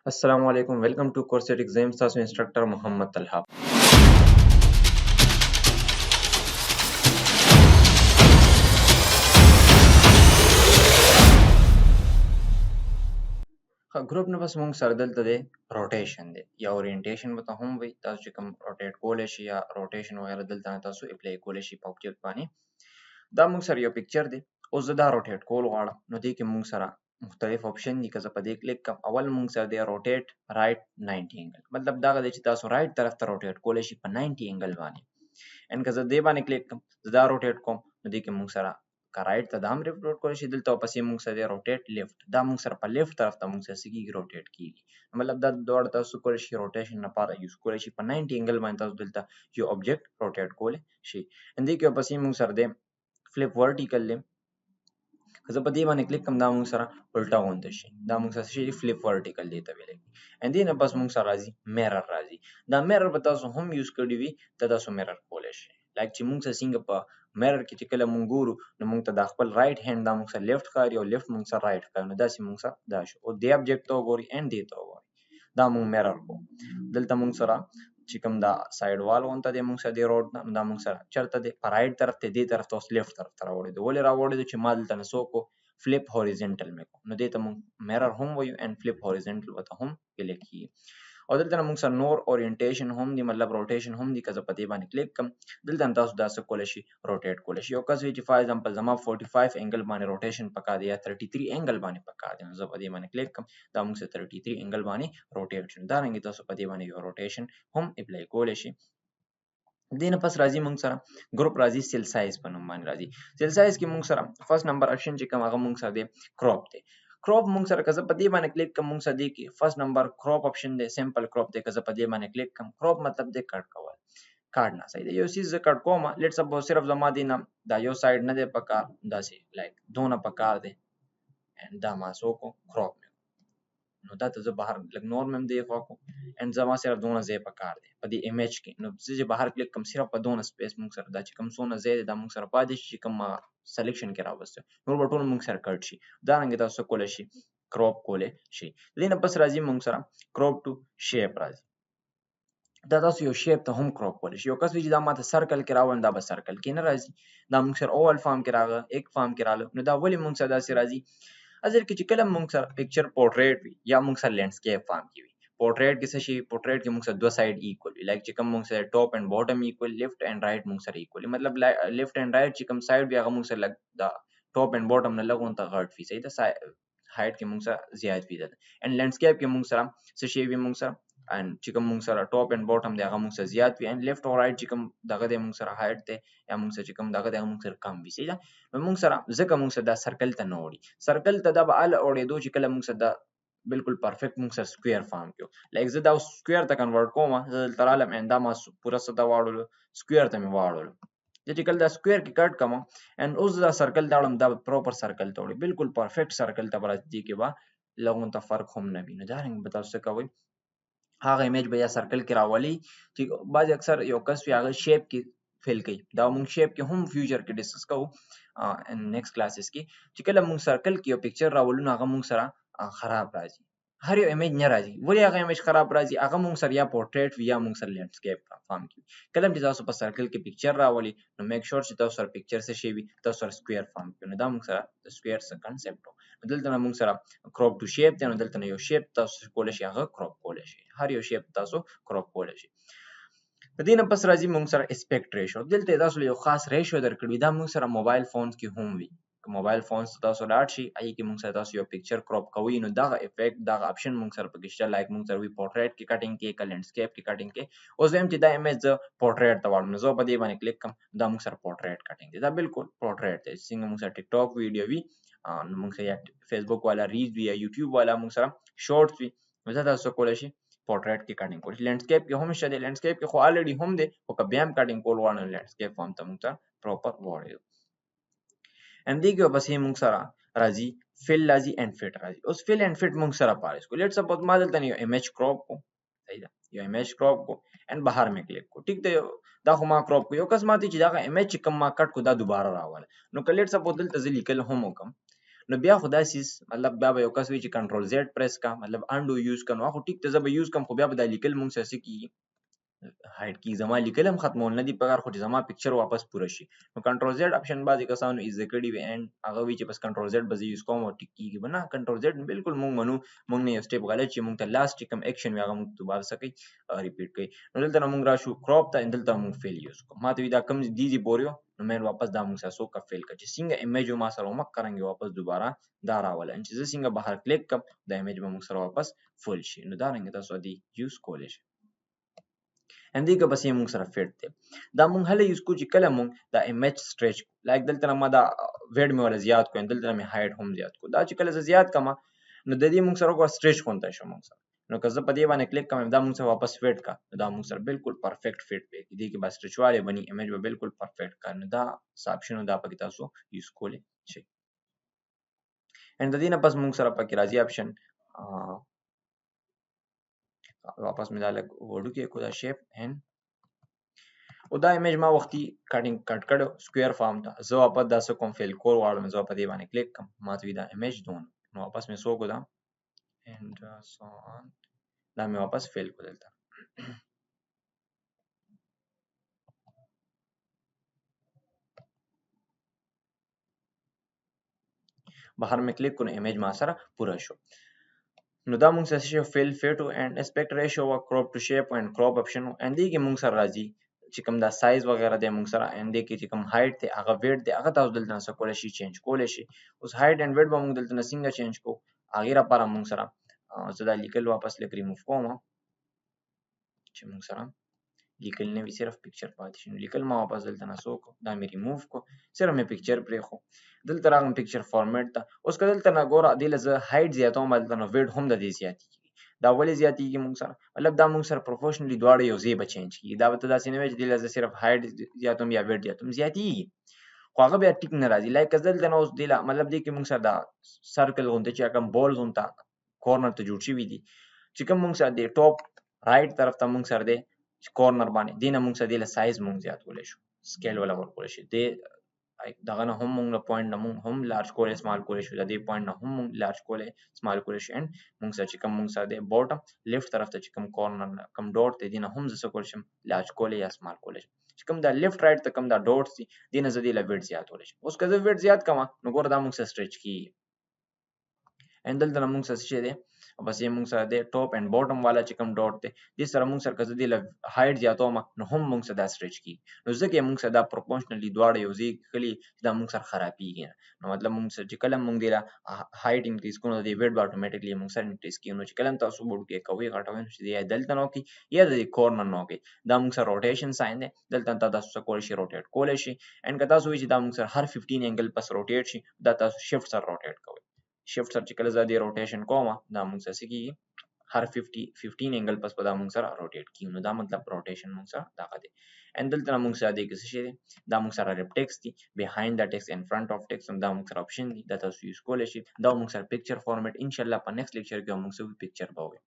Assalamu alaikum. Welcome to Coursera Exams. تاسو انسټرکټر محمد طلحه. ګروپ نه بس موږ سره دلته دی روټیشن دی یا اورینټیشن به ته هم وي. تاسو چې کوم روټیټ کولی شي یا روټیشن وغیره دلته نه تاسو اپلای کولی شي په آبجیکټ باندې. دا موږ سره یو پکچر دی. اوس زه دا روټیټ کول غواړم نو دې کې موږ سره مختلف اپشن دي. که زه په دې کلیک کوم اول موږ سره دی روټیټ رائټ 90 انګل، مطلب دا دی چې تاسو رائټ طرف ته روټیټ کولی شي په 90 انګل باندې. ان که زه دې باندې کلیک کوم زه دا روټیټ کوم نو دې کې موږ سره که رائټ ته دا هم روټیټ کولی شي، دلته پسې موږ سره دی روټیټ لیفټ، دا موږ سره په لیفټ طرف ته موږ سره څه کېږي روټیټ کېږي. مطلب دا دواړه تاسو کولی شي روټیشن لپاره یوز کولی شي. په 90 انګل باندې تاسو دلته یو آبجیکټ روټیټ کولی شي. دې کې پسې موږ سره دی فلپ ورټیکل دی. که زه په دې باندې کلیک کوم دا موږ سره الټا غونډه شي، دا موږ سره شي فلپ ورټیکل دی ته ویل کېږي. دې نه بس موږ سره راځي میرر راځي. دا میرر به تاسو هم یوز کړی وي، ته تاسو میرر کولی شي. لایک چې موږ سره څنګه په میرر کې چې کله موږ ګورو نو موږ ته دا خپل رائټ هینډ دا موږ سره لیفټ ښکاري او لیفټ موږ سره رائټ ښکاري. نو داسې موږ سره دا شو. او دې آبجیکټ ته وګورئ اینډ دې ته وګورئ، دا موږ میرر کوو. دلته موږ سره چې کوم دا سایډ وال غونته دی موږ سره دی روډ نه، دا موږ سره چېرته دی په رائټ طرف ته، دې طرف ته اوس لیفټ طرف ته راوړېدو. ولې راوړېدو چې ما دلته نه څه وکړو فلپ هوریزنټل مې کړو. نو دې ته موږ میرر هم وایو اینډ فلپ هوریزنټل ورته هم ویلی کېږي. او دلته نه موږ سره نور اورینټیشن هم دی، مطلب روټیشن هم دی. که زه په دې باندې کلیک کوم دلته هم تاسو دا څه کولی شي روټیټ کولی شي. یو کس وایي چې فار ایگزامپل زما 45 انګل باندې روټیشن پکار دی یا 33 انګل باندې پکار دی، نو زه په دې باندې کلیک کوم دا موږ سره 33 انګل باندې روټیټ شي. دارنګې تاسو په دې باندې یو روټیشن هم اپلای کولی شي. دې نه پس راځي موږ سره ګروپ راځي سیل سایز په نوم باندې راځي. سیل سایز کې موږ سره فرست نمبر اپشن چې کوم هغه موږ سره دی کراپ دی. کراپ موږ سره که زه په دې باندې کلیک کوم موږ سره دی کې فرست نمبر کراپ اپشن دی، سمپل کراپ دی. که زه په دې باندې کلیک کوم کراپ مطلب دی کټ کول، کاټ نه صحیح دی. یو څیز زه کټ کوم لیټ سپوز صرف زما دی نه دا یو سایډ نه دی پکار، داسې لایک دونه پکار دی اینډ دا ما څه وکړو کراپ مې نو دا ته زه بهر لږ نور مې هم دی خوا کړو اینډ زما صرف دونه ځای پکار دی په دې ایمیج کې. نو زه چې بهر کلیک کوم صرف په دونه سپیس موږ سره دا چې کوم څونه ځای دی دا موږ سره پاتې شي چې کوم سلیکشن کې راوسته نور به ټول موږ سره کټ شي. دارنګې تاسو کولی شي کراپ کولی شي. دې نه پس راځي موږ سره کراپ ټو شیپ راځي. دا تاسو یو شیپ ته هم کراپ کولی شي. یو کس وایي چې دا ماته سرکل کې راوړم، دا به سرکل کې نه راځي. دا موږ سره اوول فارم کې راغله، ایک فارم کې راغله. نو دا ولې موږ سره داسې راځي؟ اصل کې چې کله موږ سره پکچر پورټریټ وي یا موږ سره لینډسکیپ فارم کې وي. پورټریټ کې څه شي پورټریټ کې موږ سره دوه سایډ ایکول وي، لایک چې کوم موږ سره ټاپ اینډ باټم ایکول، لیفټ اینډ رائټ موږ سره ایکول، مطلب لیفټ اینډ رائټ چې کوم سایډ وي هغه موږ سره لږ دا ټاپ اینډ باټم نه لږ ونته غټ وي، صحیح ده. هایټ کې موږ سره زیات وي ده. اینډ لینډسکیپ کې موږ سره څه شی وي موږ سره and چې کوم موږ سره ټاپ اینډ باټم دی هغه موږ سره زیات وي اینډ لیفټ او رائټ چې کوم دغه دی موږ سره هایټ دی یا موږ سره چې کوم دغه دی هغه موږ سره کم وي، صحیح ده. نو موږ سره ځکه موږ سره دا سرکل ته نه وړي. سرکل ته دا به هله اورېدو چې کله موږ سره دا بالکل پرفیکټ موږ سره سکویر فارم کړو. لایک زه دا سکویر ته کنورټ کوم، زه دلته رالم اینډ دا ما پوره څه ته واړولو سکویر ته مې واړولو. زه چې کله دا سکویر کې کټ کوم اینډ اوس دا سرکل ته وړم دا پروپر سرکل ته وړي، بالکل پرفیکټ سرکل ته به راځي کې به لږ فرق هم نه وي. نو دارنګې به تاسو څه کوئ هغه ایمیج به یا سرکل کې راولي چې بعضې اکثر یو کس وي هغه شیپ کې فیل کوي. دا موږ شیپ کې هم فیوچر کې ډسکس کوو نیکسټ کلاسز کې چې کله موږ سرکل کې یو پکچر راولو نو هغه موږ سره خراب راځي، هر یو ایمیج نه راځي. ولې هغه ایمیج خراب راځي؟ هغه موږ سره یا پورټریټ وي یا موږ سره لینډسکیپ فارم کې. کله چې تاسو په سرکل کې پکچر راولي نو میک شور چې تاسو سره پکچر څه شی وي تاسو سره سکویر فارم کې. نو دا موږ سره د سکویر څه کنسپټ و. دلته نه موږ سره کراپ ټو شیپ دی، نو دلته نه یو شیپ تاسو کولی شي هغه کراپ کولی شي، هر یو شیپ تاسو کراپ کولی شي. د دې نه پس راځي موږ سره اسپیکټ ریشو. دلته تاسو یو خاص ریشو درکړی، دا موږ سره موبایل فونز کې هم وي. موبایل فونز تاسو لاړ شي هغې کې موږ سره تاسو یو پکچر کراپ کوئ نو دغه افیکټ دغه اپشن موږ سره پکې شته. لایک موږ سره وي پورټریټ کې کټینګ کې که لینډسکیپ کې کټینګ کې. اوس وایم چې دا ایمیج زه پورټریټ ته واړم نو زه په دې باندې کلیک کوم دا موږ سره پورټریټ کټینګ دی، دا بالکل پورټریټ دی. څنګه موږ سره ټیک ټاک ویډیو وي نو موږ سره یا فیسبوک والا ریلز وي یا یوټیوب والا موږ سره شارټس وي نو زه تاسو کولی شي پورټریټ کې کټینګ کولی شي. لینډسکیپ کې هم شته دی، لینډسکیپ کې خو الریډي هم دی خو که بیا هم کټینګ کول غواړو نو لینډسکیپ فارم ته موږ سره پروپر واړو. and دې کې بس موږ سره راځي فل راځي اینډ فټ راځي. اوس فل اینډ فټ موږ سره پارس کو لیټ سپوز ما دلته یو ایمیج کراپ کو، صحیح ده، یو ایمیج کراپ کو اینډ بهر مې کلیک کو، ټیک ده دا خو ما کراپ کو. یو کس ماته چې دا ایمیج چې کوم ما کټ کو دا دوباره راواله نو که لیټ سپوز دلته زه لیکل هم وکم نو بیا خو داسې مطلب بیا به یو کس وي چې کنټرول زیډ پریس کا مطلب انډو یوز کړو خو ټیک ته زه به یوز کوم خو بیا به دا لیکل مونږ سره څه کیږي هایډ کی زما لیکل هم ختمول نه دي پکار خو چې زما پکچر واپس پوره شي نو کنټرول زیډ اپشن بعضې کسانو ایز کړي وي اینډ هغه وی چې بس کنټرول زیډ به زه یوز کوم او ټیک کیږي به نه کنټرول زیډ بالکل مونږ منو مونږ نه یو سټیپ غلط چې مونږ ته لاست چې کوم اکشن وي هغه مونږ دوباره څه کوي ریپیټ کوي نو دلته نه مونږ راشو کراپ ته دلته مونږ فیل یوز کوو ما ته وي دا کم دي پورې نو مې واپس دا مونږ سره څوک فیل کړ چې څنګه امیج ما سره ومک کرانګي واپس دوباره دا راول چې زه څنګه بهر کلیک کم دا امیج به مونږ سره واپس فل شي نو دا رنګ تاسو دی یوز کولای شئ اندې که بس یې مونږ سره فټ دی دا مونږ هله یوز کو چې کله مونږ دا امیج سټریچ لایک دلته ما دا ویډ مې ولا زیات کو دلته مې هایټ هم زیات کو دا چې کله زیات کما نو د دې مونږ سره کو سټریچ کونته شو مونږ سره نو که زه په دې باندې کلیک کوم دا مونږ سره واپس فټ کا دا مونږ سره بالکل پرفیکټ فټ دی دې کې بس سټریچ والے بني امیج به بالکل پرفیکٹ کا نو دا آپشن دا پکې تاسو یوز کولای شئ اند د دې نه پس مونږ سره پکې راځي آپشن واپس مې دا لګ وړو کې کو دا شیپ ان او دا امیج ما وختي کټینګ کټ کړو سکوير فارم ته زه واپس دا څه کوم فیل کور واړم زه په دې باندې کلیک کوم ما ته دا امیج دون نو واپس مې سو کو دا and so on دا مې واپس فیل کو دلته بهر مې کلیک کړو امیج ما سره پوره شو نو دا مونږ سره شي فیل فیټو اینڈ اسپیکټ ریشیو او کراپ ټو شیپ اینڈ کراپ اپشن اینڈ دې کې مونږ سره راځي چې کوم دا سایز وغیرہ دی مونږ سره اینڈ دې کې چې کوم هایټ دی هغه ویډ دی هغه تاسو دلته څه کولای شي چینج کولای شي اوس هایټ اینڈ ویډ به مونږ دلته څنګه چینج کو هغه لپاره مونږ سره زه دا لیکل واپس لیک ریموف کوم چې مونږ سره لیکل نه وي صرف پکچر پاتې شي لیکل ما واپس دلته نه سو کو دا مې ریموف کو صرف مې پکچر پرې خو دلته راغلم پکچر فارمیټ ته اوس که دلته نه ګوره دلته زه هایټ زیاتوم دلته نو ویډ هم د دې زیاتیږي دا ولې زیاتیږي مونږ سره مطلب دا مونږ سره پروفیشنلی دواړه یو ځای به چینج کیږي دا به داسې نه وي چې دلته صرف هایټ زیاتوم یا ویډ زیاتوم زیاتیږي خو هغه بیا ټیک نه راځي لایک دلته نو اوس دله مطلب دې کې مونږ سره دا سرکل غونډه چې کوم بول غونډه کورنر ته جوړ شي وي دي چې کوم مونږ سره دی ټاپ رائټ طرف ته مونږ سره دی کورنر باندې دینه مونږ سره د سایز مونږ زیات کولای شو سکیل ولا ورکول شي د دغه نه هم مونږ پوینټ نه مونږ هم لارج کولای سمال کولای شو د دې پوینټ نه هم مونږ لارج کولای سمال کولای شو اند مونږ سره چې کوم مونږ سره د باټم لیفت طرف ته چې کوم کورنر کوم ډاټ دی دینه هم زه کول شم لارج کولای یا سمال کولای شم چې کوم دا لیفت رائټ ته کوم دا ډاټ دي دینه زه د ویډ زیات کولای شم اوس که زه ویډ زیات کما نو ګور دا مونږ سره سټریچ کی اند دلته مونږ سره څه دی بس یې مونږ سره د ټاپ اینڈ باټم والا چې کوم ډاټ دی د سره مونږ سره کزه دی هایټ زیاتوم نو هم مونږ سره دا سټریچ کی نو ځکه مونږ سره دا پروپورشنلی دواړه یو ځای کلی دا مونږ سره خرابېږي نو مطلب مونږ سره چې کلم مونږ دی هایټ انکریز کوو د ویډ اتوماتیکلی مونږ سره انکریز کیږي نو چې کلم تاسو بوډ کې کوي غټوي نو چې دی دلته نو کی یا د کورنر نو کی دا مونږ سره روټیشن ساين دی دلته تاسو کول شي روټیټ کول شي اند کدا تاسو چې دا مونږ سره هر 15 انګل پس روټیټ شي دا تاسو شیفت سره روټیټ کوئ شیفت سره چې کله زه د روټیشن کوم دا مونږ سره کیږي هر 15 انګل پس په دا مونږ سره روټیټ کیږي نو دا مطلب روټیشن مونږ سره دا دی اند دلته مونږ سره د څه شي دا مونږ سره ریپ ټیکس دی بیهایند دا ټیکس ان فرنٹ اف ټیکس دا مونږ سره اپشن دی دا تاسو یوز کولای شئ دا مونږ سره پکچر فارمیټ ان شاء الله په نیکسٹ لیکچر کې مونږ سره پکچر باوي